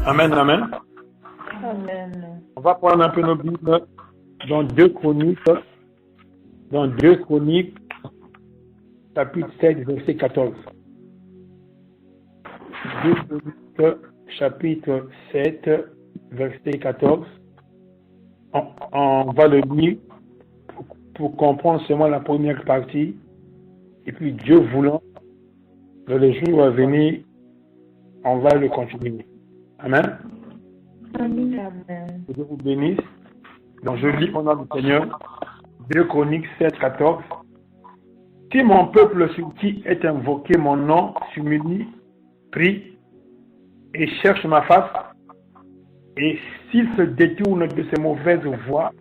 Amen, amen. Amen. On va prendre un peu nos Bibles dans 2 Chroniques, chapitre 7, verset 14. 2 Chroniques, chapitre 7, verset 14. On va le lire pour comprendre seulement la première partie. Et puis, Dieu voulant, dans les jours à venir, on va le continuer. Amen. Amen. Que Dieu vous bénisse. Donc, je lis au nom du Seigneur. 2 Chroniques 7, 14. Si mon peuple sur qui est invoqué mon nom s'humilie, prie et cherche ma face, et s'il se détourne de ses mauvaises voies,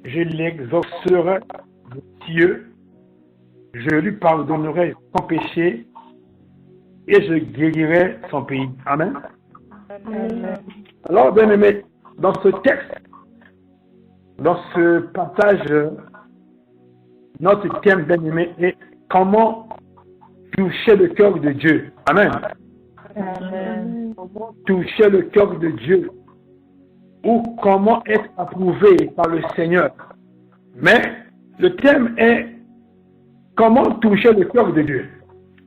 je l'exaucerai des cieux, je lui pardonnerai son péché et je guérirai son pays. Amen. Amen. Alors, bien aimé, dans ce texte, dans ce passage, notre thème, bien aimé, est comment toucher le cœur de Dieu. Amen. Amen. Comment toucher le cœur de Dieu ou comment être approuvé par le Seigneur. Mais le thème est comment toucher le cœur de Dieu.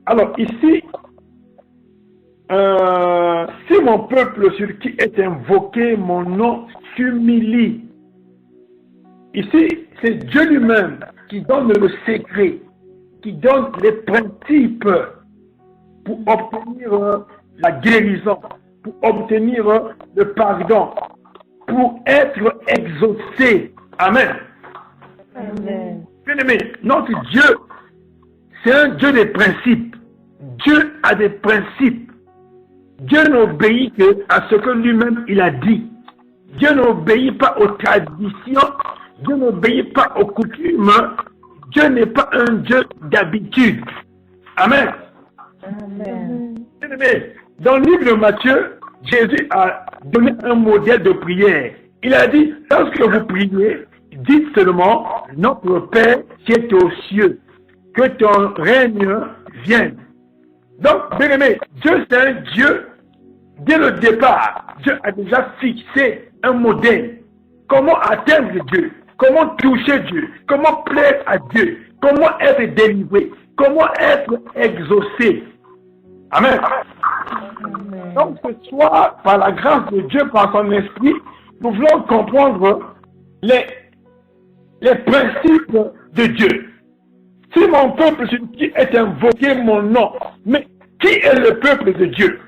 Alors ici, si mon peuple sur qui est invoqué mon nom s'humilie, ici c'est Dieu lui-même qui donne le secret, qui donne les principes pour obtenir la guérison, pour obtenir le pardon, pour être exaucé. Amen. Amen. Bien aimé, notre Dieu, c'est un Dieu des principes. Dieu a des principes. Dieu n'obéit qu'à ce que lui-même il a dit. Dieu n'obéit pas aux traditions. Dieu n'obéit pas aux coutumes. Dieu n'est pas un Dieu d'habitude. Amen. Amen. Bien aimé, dans le livre de Matthieu, Jésus a donné un modèle de prière. Il a dit, lorsque vous priez, dites seulement, notre Père qui est aux cieux, que ton règne vienne. Donc, bien aimé, Dieu c'est un Dieu, dès le départ, Dieu a déjà fixé un modèle. Comment atteindre Dieu, comment toucher Dieu, comment plaire à Dieu, comment être délivré, comment être exaucé. Amen. Amen. Donc, ce soir, par la grâce de Dieu, par son esprit, nous voulons comprendre les principes de Dieu. Si mon peuple sur qui est invoqué mon nom, mais qui est le peuple de Dieu?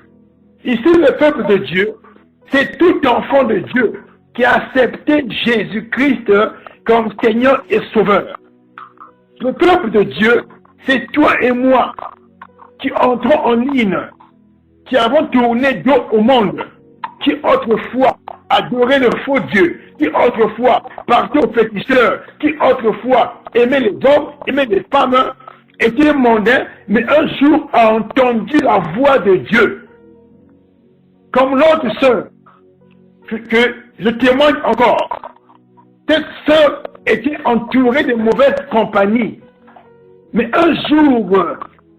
Ici, le peuple de Dieu, c'est tout enfant de Dieu qui a accepté Jésus-Christ comme Seigneur et Sauveur. Le peuple de Dieu, c'est toi et moi qui entrons en ligne, qui avons tourné dos au monde, qui autrefois adoraient le faux Dieu, qui autrefois partaient aux féticheurs, qui autrefois aimaient les hommes, aimaient les femmes, étaient mondains, mais un jour a entendu la voix de Dieu. Comme l'autre sœur, que je témoigne encore, cette sœur était entourée de mauvaises compagnies. Mais un jour,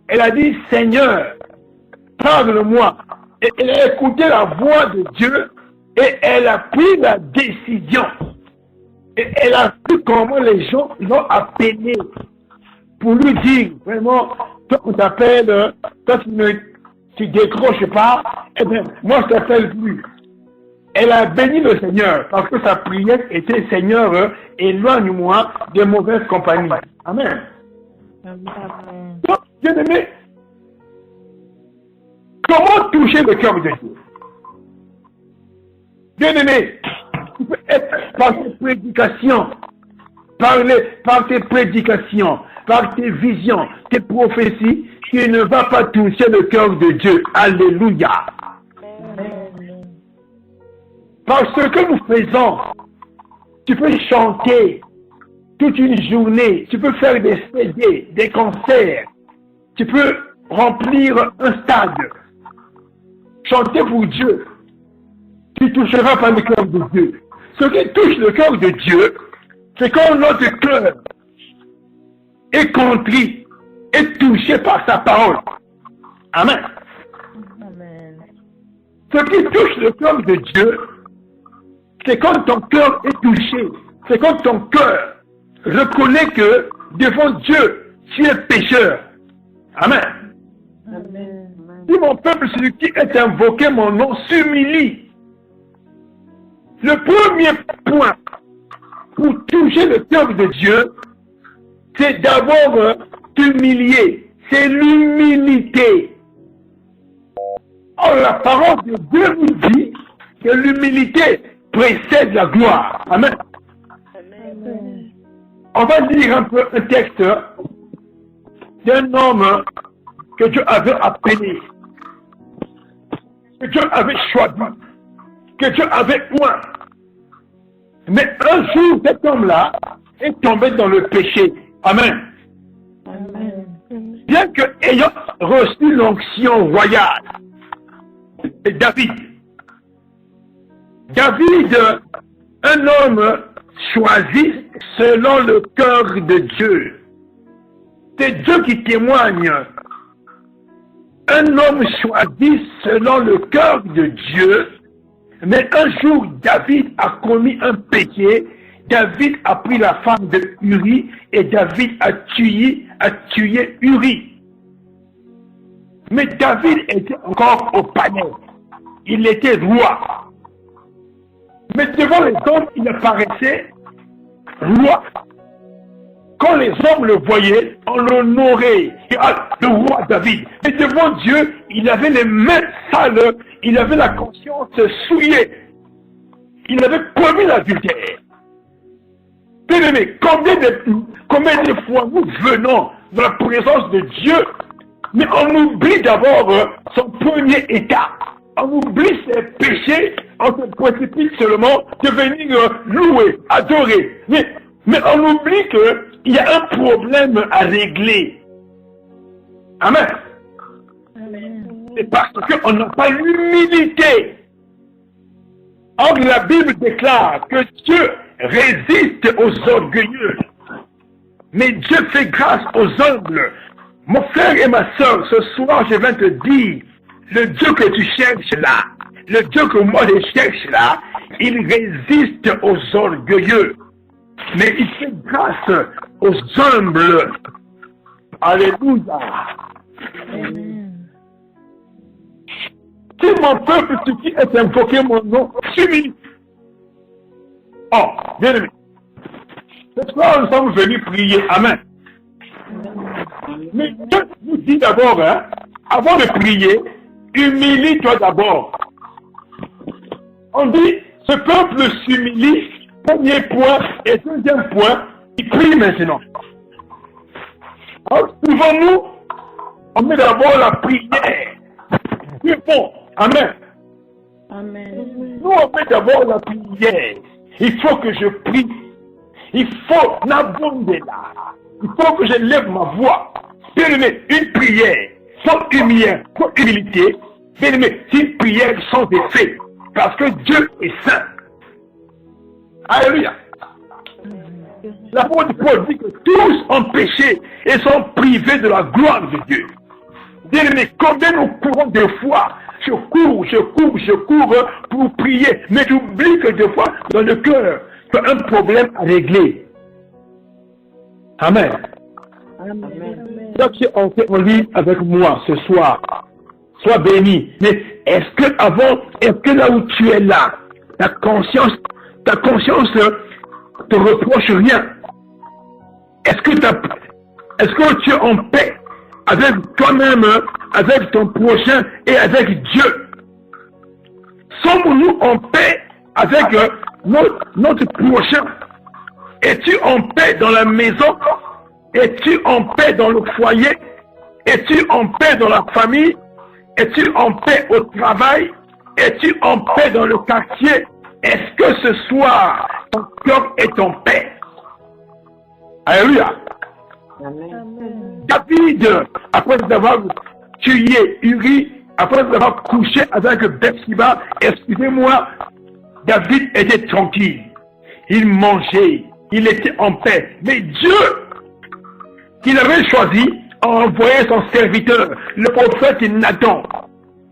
elle a dit, Seigneur, parle-moi. Et elle a écouté la voix de Dieu et elle a pris la décision. Et elle a vu comment les gens l'ont appelé pour lui dire, vraiment, toi on t'appelle, toi tu décroches pas, eh bien, moi je t'appelle plus. Elle a béni le Seigneur parce que sa prière était, Seigneur, éloigne-moi de mauvaises compagnies. Amen. Amen. Donc, bien aimé, comment toucher le cœur de Dieu? Bien aimé, tu peux être par tes prédications, par tes prédications, par tes visions, tes prophéties, tu ne vas pas toucher le cœur de Dieu. Alléluia. Amen. Parce que nous faisons, tu peux chanter toute une journée, tu peux faire des CD, des concerts, tu peux remplir un stade, chanter pour Dieu. Tu ne toucheras pas le cœur de Dieu. Ce qui touche le cœur de Dieu, c'est quand notre cœur est contrit, est touché par sa parole. Amen. Amen. Ce qui touche le cœur de Dieu, c'est quand ton cœur est touché. C'est quand ton cœur reconnaît que devant Dieu, tu es pécheur. Amen. Amen. Si mon peuple, celui qui est invoqué mon nom, s'humilie, le premier point pour toucher le cœur de Dieu, c'est d'abord t'humilier. C'est l'humilité. Or, la parole de Dieu nous dit que l'humilité précède la gloire. Amen. Amen. On va lire un peu un texte d'un homme que Dieu avait appelé, que Dieu avait choisi, que Dieu avait oint. Mais un jour, cet homme-là est tombé dans le péché. Amen. Amen. Bien que ayant reçu l'onction royale, c'est David. David, un homme choisi selon le cœur de Dieu. C'est Dieu qui témoigne. Un homme choisi selon le cœur de Dieu. Mais un jour, David a commis un péché. David a pris la femme de Uri et David a tué Uri. Mais David était encore au palais. Il était roi. Mais devant les hommes, il apparaissait roi. Quand les hommes le voyaient, on l'honorait. Le roi David. Mais devant Dieu, il avait les mains sales. Il avait la conscience souillée. Il avait commis l'adultère. Bien-aimé, combien de fois nous venons dans la présence de Dieu, mais on oublie d'abord son premier état. On oublie ses péchés, on se précipite seulement de venir louer, adorer. Mais on oublie qu'il y a un problème à régler. Amen. Amen. C'est parce qu'on n'a pas l'humilité. Or, la Bible déclare que Dieu résiste aux orgueilleux. Mais Dieu fait grâce aux humbles. Mon frère et ma soeur, ce soir, je viens te dire, le Dieu que tu cherches là, le Dieu que moi je cherche là, il résiste aux orgueilleux. Mais il fait grâce aux humbles. Alléluia. Amen. Si mon peuple, ce qui est invoqué mon nom, s'humilie. Oh, bien aimé. Ce soir, nous sommes venus prier. Amen. Mais Dieu nous dit d'abord, avant de prier, humilie-toi d'abord. On dit, ce peuple s'humilie, premier point, et deuxième point, il prie maintenant. Alors, souvent nous, on met d'abord la prière. Dieu bon. Amen. Amen. Nous, on met d'abord la prière. Il faut que je prie. Il faut n'abonder là. Il faut que je lève ma voix. Bien aimé, une prière sans humilité, bien aimé, c'est une prière sans effet. Parce que Dieu est saint. Alléluia. L'apôtre Paul dit que tous ont péché et sont privés de la gloire de Dieu. Bien aimé, combien nous courons de fois, je cours pour prier, mais j'oublie que des fois, dans le cœur, tu as un problème à régler. Amen. Amen. Donc, si on fait en ligne avec moi ce soir, sois béni. Mais est-ce que là où tu es là, ta conscience te reproche rien? Est-ce que tu es en paix avec toi-même, avec ton prochain et avec Dieu? Sommes-nous en paix avec notre prochain? Es-tu en paix dans la maison? Es-tu en paix dans le foyer? Es-tu en paix dans la famille? Es-tu en paix au travail? Es-tu en paix dans le quartier? Est-ce que ce soir, ton cœur est en paix? Alléluia. Amen. David, après avoir tué Uri, après avoir couché avec Bathsheba, excusez-moi, David était tranquille. Il mangeait, il était en paix. Mais Dieu, qu'il avait choisi, a envoyé son serviteur, le prophète Nathan.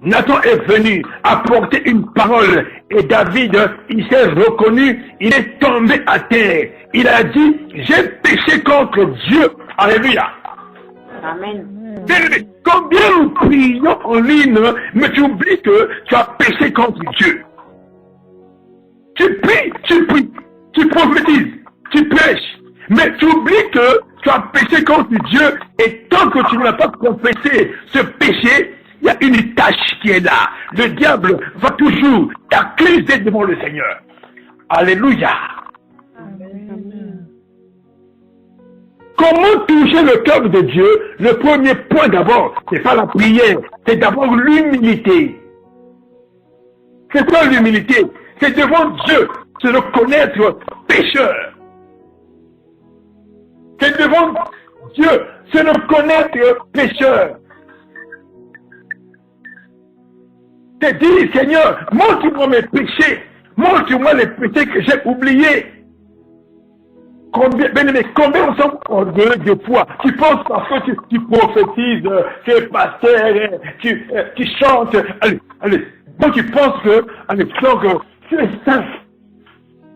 Nathan est venu apporter une parole et David, il s'est reconnu, il est tombé à terre. Il a dit, j'ai péché contre Dieu. Alléluia. Amen. Combien nous prions en ligne, mais tu oublies que tu as péché contre Dieu. Tu pries, tu prophétises, tu prêches, mais tu oublies que tu as péché contre Dieu et tant que tu n'as pas confessé ce péché, il y a une tâche qui est là. Le diable va toujours t'accuser devant le Seigneur. Alléluia. Amen. Comment toucher le cœur de Dieu? Le premier point d'abord, c'est pas la prière, c'est d'abord l'humilité. C'est quoi l'humilité? C'est devant Dieu, c'est de connaître pécheur. C'est devant Dieu, c'est de connaître pécheur. C'est dire, Seigneur, montre-moi mes péchés, montre-moi les péchés que j'ai oubliés. Combien on sont orgueilleux de foi? Tu penses parce que tu prophétises, tu es pasteur, tu chantes. Allez. Donc tu penses que, tu es saint.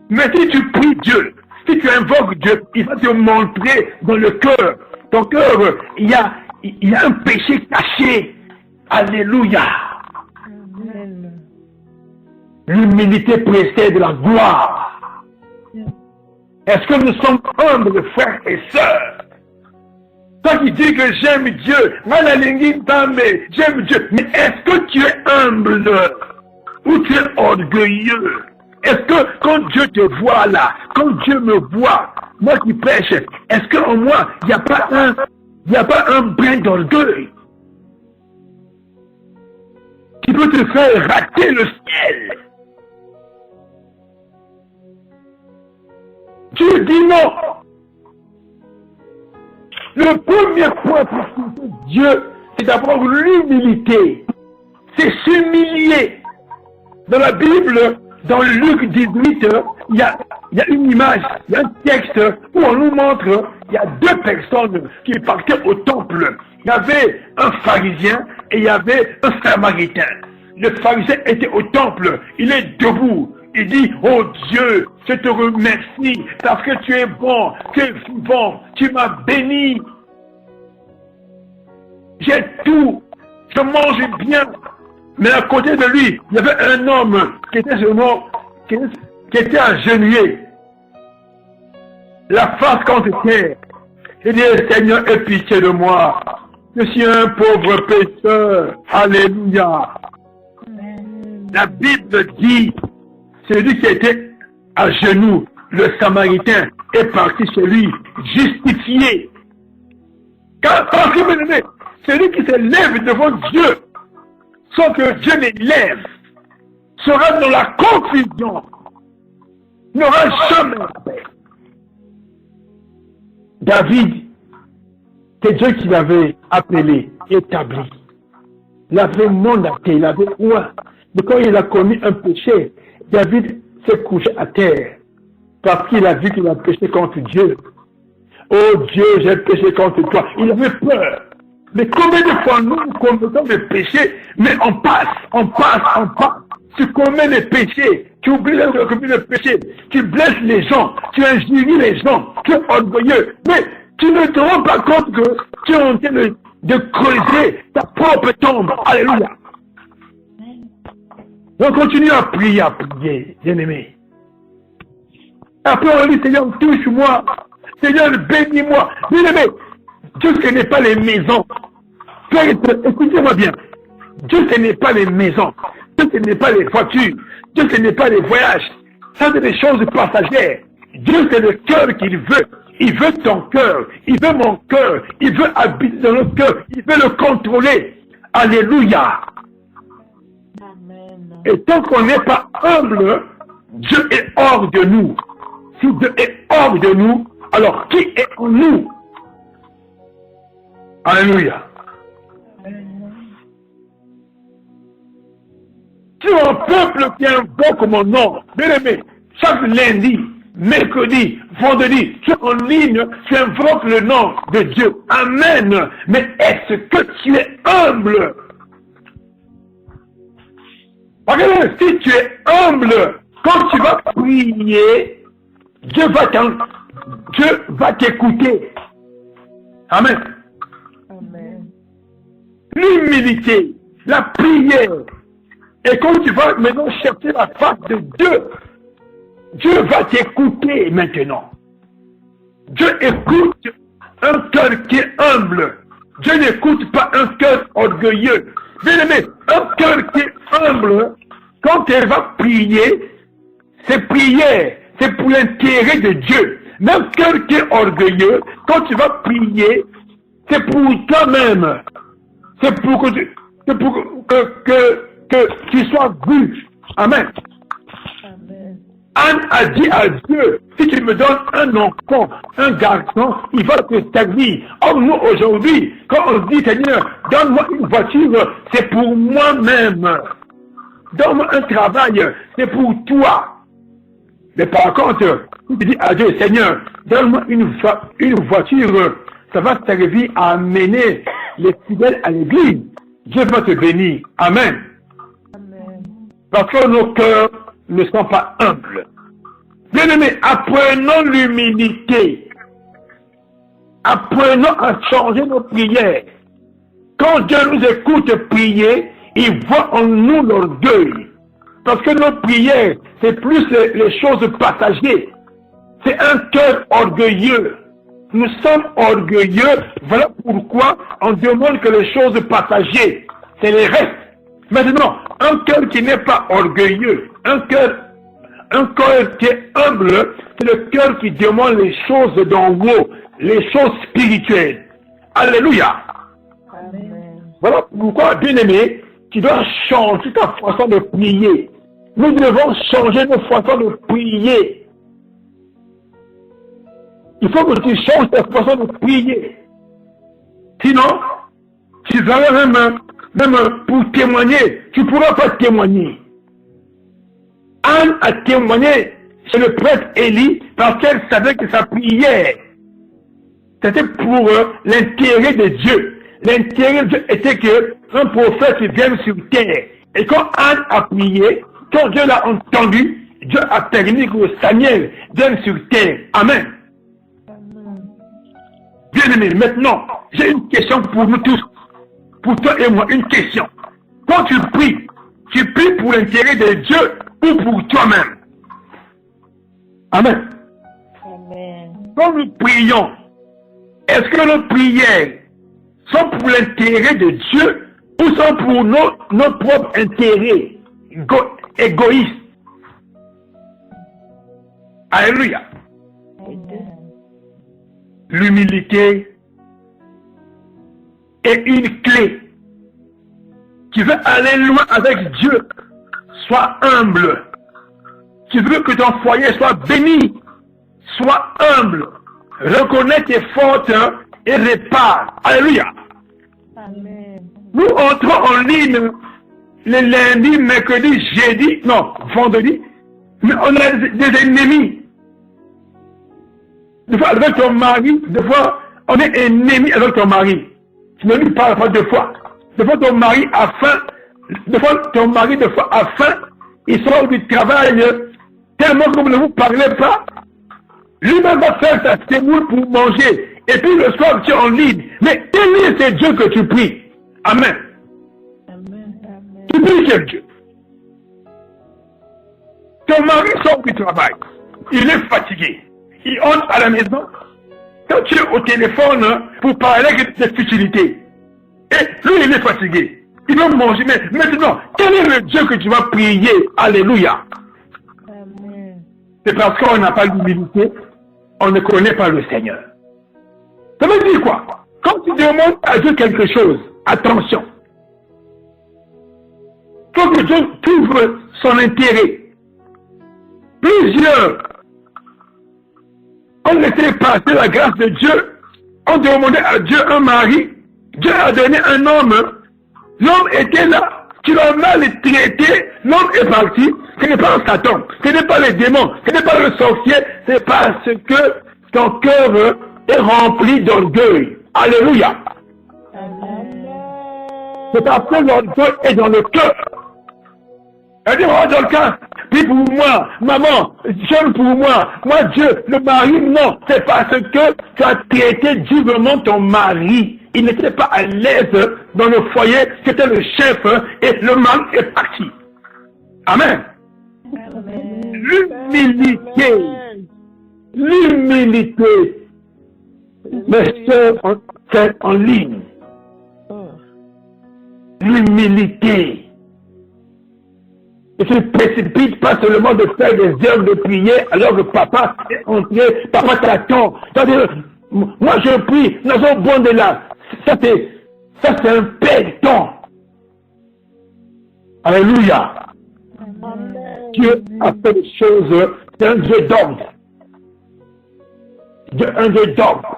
Mais si tu pries Dieu, si tu invoques Dieu, il va te montrer dans le cœur. Ton cœur, il y a un péché caché. Alléluia. Amen. L'humilité précède la gloire. Est-ce que nous sommes humbles, frères et sœurs? Toi qui dis que j'aime Dieu, j'aime Dieu, mais est-ce que tu es humble ou tu es orgueilleux? Est-ce que quand Dieu te voit là, quand Dieu me voit, moi qui prêche, est-ce qu'en moi, il n'y a pas un brin d'orgueil qui peut te faire rater le ciel? Dieu dit non. Le premier point pour toucher Dieu, c'est d'abord l'humilité. C'est s'humilier. Dans la Bible, dans Luc 18, il y a une image, il y a un texte où on nous montre, il y a deux personnes qui partaient au temple. Il y avait un pharisien et il y avait un samaritain. Le pharisien était au temple, il est debout. Il dit, oh Dieu, je te remercie parce que tu es bon, tu es vivant, tu m'as béni. J'ai tout, je mange bien. Mais à côté de lui, il y avait un homme qui était agenouillé. La face contre terre. Il dit, Seigneur, aie pitié de moi. Je suis un pauvre pécheur. Alléluia. La Bible dit, celui qui était à genoux, le Samaritain, est parti chez lui, justifié. Car, celui qui se lève devant Dieu, sans que Dieu l'élève, sera dans la confusion, n'aura jamais la paix. David, c'est Dieu qui l'avait appelé, établi. Il avait mandaté, il avait oint. Mais quand il a commis un péché, David s'est couché à terre parce qu'il a vu qu'il a péché contre Dieu. Oh Dieu, j'ai péché contre toi. Il avait peur. Mais combien de fois nous commettons des péchés, mais on passe. Tu commets les péchés, tu oublies le péché, tu blesses les gens, tu injuries les gens, tu es orgueilleux. Mais tu ne te rends pas compte que tu es en train de creuser ta propre tombe. Alléluia. On continue à prier, bien-aimé. Après on dit, Seigneur, touche-moi. Seigneur, bénis-moi. Bien-aimé, Dieu, ce n'est pas les maisons. Écoutez-moi bien. Dieu, ce n'est pas les maisons. Dieu, ce n'est pas les voitures. Dieu, ce n'est pas les voyages. Ça, c'est des choses passagères. Dieu, c'est le cœur qu'il veut. Il veut ton cœur. Il veut mon cœur. Il veut habiter dans notre cœur. Il veut le contrôler. Alléluia. Et tant qu'on n'est pas humble, Dieu est hors de nous. Si Dieu est hors de nous, alors qui est en nous? Alléluia. Si un peuple qui invoque mon nom, bien aimé, chaque lundi, mercredi, vendredi, tu es en ligne, tu invoques le nom de Dieu. Amen. Mais est-ce que tu es humble? Regarde, si tu es humble, quand tu vas prier, Dieu va t'écouter. Amen. Amen. L'humilité, la prière. Et quand tu vas maintenant chercher la face de Dieu, Dieu va t'écouter maintenant. Dieu écoute un cœur qui est humble. Dieu n'écoute pas un cœur orgueilleux. Bien aimé, un cœur qui est humble, quand elle va prier, c'est prière, c'est pour l'intérêt de Dieu. Mais un cœur qui est orgueilleux, quand tu vas prier, c'est pour toi-même. C'est pour que tu sois vu. Amen. Amen. Anne a dit à Dieu, si tu me donnes un enfant, un garçon, il va te servir. Or nous aujourd'hui, quand on dit Seigneur, donne-moi une voiture, c'est pour moi-même. Donne-moi un travail, c'est pour toi. Mais par contre, si tu dis à Dieu, Seigneur, donne-moi une voiture, ça va servir à amener les fidèles à l'église. Dieu va te bénir. Amen. Amen. Parce que nos cœurs ne sont pas humbles. Bien aimés, apprenons l'humilité. Apprenons à changer nos prières. Quand Dieu nous écoute prier, il voit en nous l'orgueil. Parce que nos prières, c'est plus les choses partagées. C'est un cœur orgueilleux. Nous sommes orgueilleux. Voilà pourquoi on demande que les choses partagées, c'est les restes. Maintenant, un cœur qui n'est pas orgueilleux, un cœur qui est humble, c'est le cœur qui demande les choses d'en haut, les choses spirituelles. Alléluia. Amen. Voilà pourquoi, bien-aimé, tu dois changer ta façon de prier. Nous devons changer nos façons de prier. Il faut que tu changes ta façon de prier. Sinon, tu vas même pour témoigner, tu ne pourras pas témoigner. Anne a témoigné chez le prêtre Élie parce qu'elle savait que sa prière, c'était pour l'intérêt de Dieu. L'intérêt de Dieu était qu'un prophète vienne sur terre. Et quand Anne a prié, quand Dieu l'a entendu, Dieu a permis que Samuel vienne sur terre. Amen. Bien aimé, maintenant, j'ai une question pour nous tous. Pour toi et moi, une question. Quand tu pries pour l'intérêt de Dieu ou pour toi-même? Amen. Amen. Quand nous prions, est-ce que nos prières sont pour l'intérêt de Dieu ou sont pour nos propres intérêts égoïstes? Alléluia. L'humilité est une clé. Tu veux aller loin avec Dieu, sois humble. Tu veux que ton foyer soit béni, sois humble. Reconnais tes fautes et répare. Alléluia. Amen. Nous entrons en ligne le lundi, mercredi, jeudi, non, vendredi, mais on a des ennemis. Des fois avec ton mari, des fois on est ennemi avec ton mari. Tu ne lui parles pas deux fois. Des fois ton mari a faim, des fois a faim, il sort du travail tellement que vous ne vous parlez pas. Lui-même va faire sa sémoule pour manger. Et puis le soir tu es en ligne. Mais quel est ce Dieu que tu pries? Amen. Amen. Amen. Tu pries quel Dieu? Ton mari sort du travail. Il est fatigué. Il entre à la maison. Quand tu es au téléphone pour parler de futilités, et lui il est fatigué. Il va manger. Mais maintenant, quel est le Dieu que tu vas prier? Alléluia. Amen. C'est parce qu'on n'a pas l'humilité, on ne connaît pas le Seigneur. Ça veut dire quoi? Quand tu demandes à Dieu quelque chose, attention. Faut que Dieu trouve son intérêt. Plusieurs ont laissé passer la grâce de Dieu, ont demandé à Dieu un mari, Dieu a donné un homme, l'homme était là, tu l'as mal traité, l'homme est parti, ce n'est pas Satan, ce n'est pas les démons, ce n'est pas le sorcier, c'est parce que ton cœur est rempli d'orgueil. Alléluia. Amen. C'est parce que l'orgueil est dans le cœur. Elle dit, oh, Dorcas, prie pour moi, maman, jeûne pour moi, Dieu, le mari, non, c'est parce que tu as traité durement ton mari. Il n'était pas à l'aise dans le foyer, c'était le chef, et le mal est parti. Amen. L'humilité, mais c'est en ligne. L'humilité. Et tu ne précipites pas seulement de faire des heures de prière alors que papa est entré, papa t'attend. C'est-à-dire, moi je prie, nous sommes bons de là. Ça c'est un perdant. Alléluia. Dieu a fait des choses, c'est un Dieu d'ordre. Un Dieu d'ordre.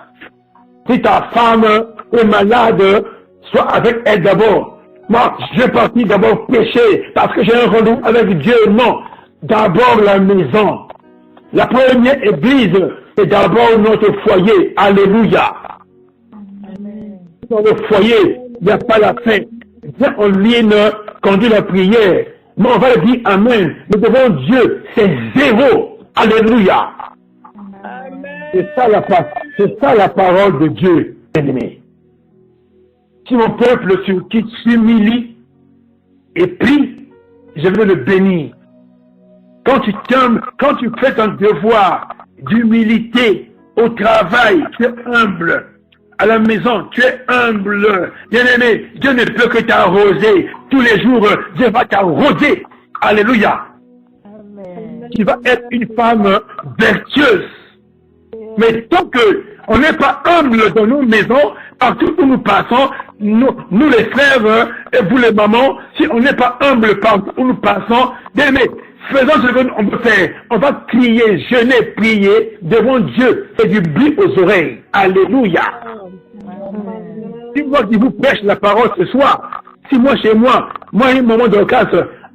Si ta femme est malade, sois avec elle d'abord. Moi, je vais partir d'abord pécher parce que j'ai un rendez-vous avec Dieu. Non. D'abord la maison. La première église, c'est d'abord notre foyer. Alléluia. Amen. Dans le foyer, il n'y a pas la fin. Viens en ligne, conduit la prière. Mais on va dire Amen. Mais devant Dieu, c'est zéro. Alléluia. C'est ça la parole de Dieu, bien-aimé. Si mon peuple qui s'humilie et prie, je vais le bénir. Quand tu fais ton devoir d'humilité au travail, tu es humble. À la maison, tu es humble. Bien-aimé, Dieu ne peut que t'arroser. Tous les jours, Dieu va t'arroser. Alléluia. Amen. Tu vas être une femme vertueuse. Mais tant qu'on n'est pas humble dans nos maisons, partout où nous passons, nous les frères et vous les mamans, si on n'est pas humble partout où nous passons, bien aimé, faisons ce qu'on peut faire. On va crier, jeûner, prier devant Dieu. C'est du bruit aux oreilles. Alléluia. Si moi qui vous prêche la parole ce soir, si moi chez moi, il y a un moment de casse,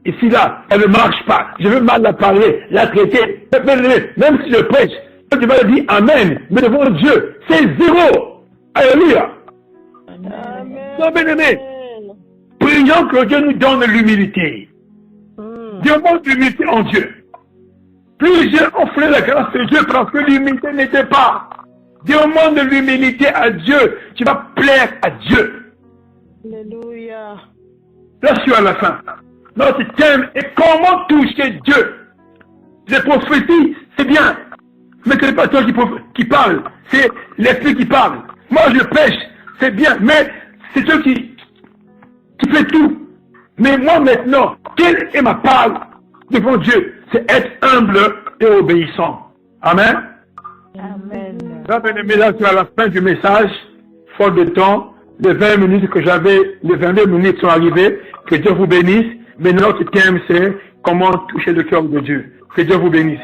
ici là, elle ne marche pas, je veux mal la parler, la traiter, même si je prêche, tu vas dire Amen, mais devant Dieu, c'est zéro. Alléluia. Donc, bien aimé, prions que Dieu nous donne l'humilité. Demande l'humilité en Dieu. Plusieurs ont fait la grâce de Dieu parce que l'humilité n'était pas. Demande l'humilité à Dieu. Tu vas plaire à Dieu. Alléluia. Là, je suis à la fin. Notre thème est comment toucher Dieu. Les prophéties, c'est bien. Mais ce n'est pas toi qui parle, c'est l'esprit qui parle. Moi je pêche, c'est bien, mais c'est toi qui fait tout. Mais moi maintenant, quelle est ma part devant Dieu? C'est être humble et obéissant. Amen. Amen. Bien-aimé, là c'est à la fin du message, faute de temps, les 20 minutes que j'avais, les 22 minutes sont arrivées, que Dieu vous bénisse. Mais notre thème c'est comment toucher le cœur de Dieu. Que Dieu vous bénisse.